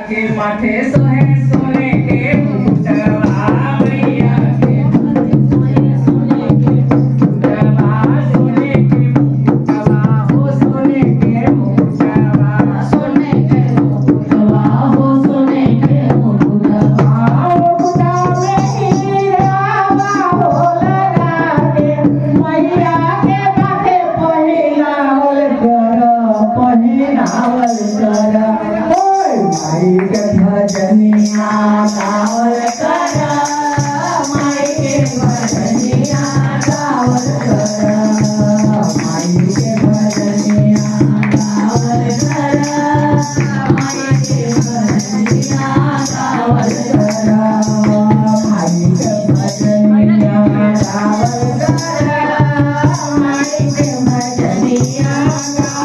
के माथे सोहे सोने के मुकुटवा मैया के माथे सोहे सोने के मुकुटवा सोने के मुकुटवा हो सोने के मुकुटवा सोने के मुकुटवा हो सोने के मुकुटवा मुकुटा में हीरा हो लगा के मैया के माथे पहिनावल कर पहिनावल कर माई के भजनिया गावल कर माई के भजनिया गावल कर माई के भजनिया गावल कर माई के भजनिया गावल कर माई के भजनिया गावल कर माई के भजनिया गावल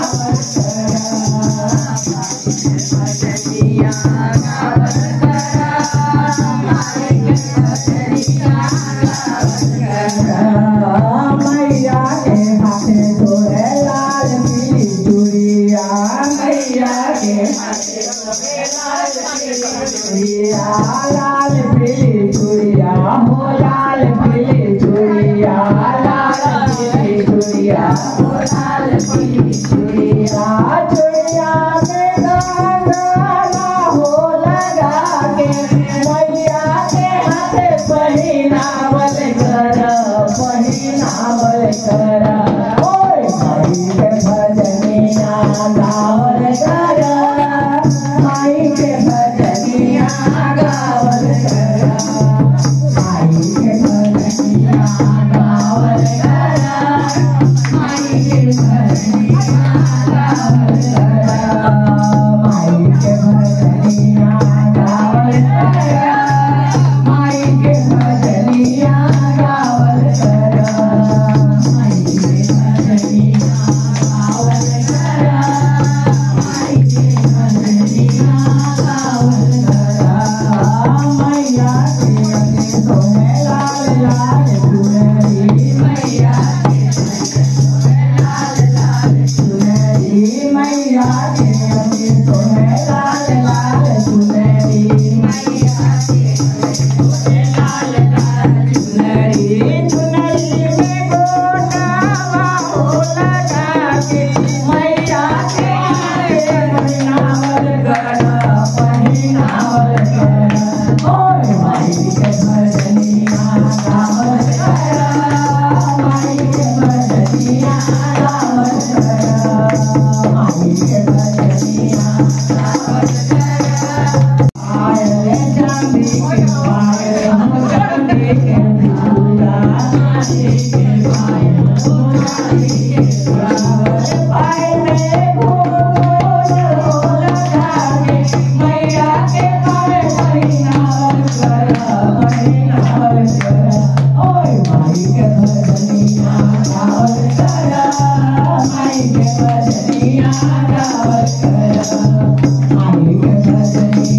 मैया के हाथे सोहे लाल पीली चूड़िया मैया के हाथे सोहे लाल पीली चूड़िया लाल पीली चूड़िया हो लाल पीली चूड़िया लाल पीली चूड़िया हो लाल पीली चूड़िया चूड़िया में गाना हो लगा के मैया के हाथे पहिनावल कर पहिनावल कर ओए माई के भजनिया गावल कर माई के भजनिया गावल कर माई के भजनिया गावल कर माई के भजनिया गावल कर माई के भजनिया गावल कर माई के भजनिया गावल कर माई के भजनिया गावल कर माई के भजनिया गावल कर मैया के अति सोहे लाल लाल चुनरी मैया के सोहे लाल लाल चुनरी मैया के अति सोहे लाल लाल चुनरी मैया के सोहे लाल लाल चुनरी चुनरी में गोटावा हो लगा के मैया के पहिनावल कर पहिनावल कर ओए माई के भजनिया गावल कर माई के भजनिया गावल कर माई के भजनिया गावल कर आये चांदी के पायल हम चांदी के फूला चांदी के पायल हो चांदी के फूला पायल में फूल हो लगा के मैया के पायल पहिनावल कर पहिनावल कर ओए माई के भजनिया गावल कर माई के भजनिया गावल कर माई के भजनिया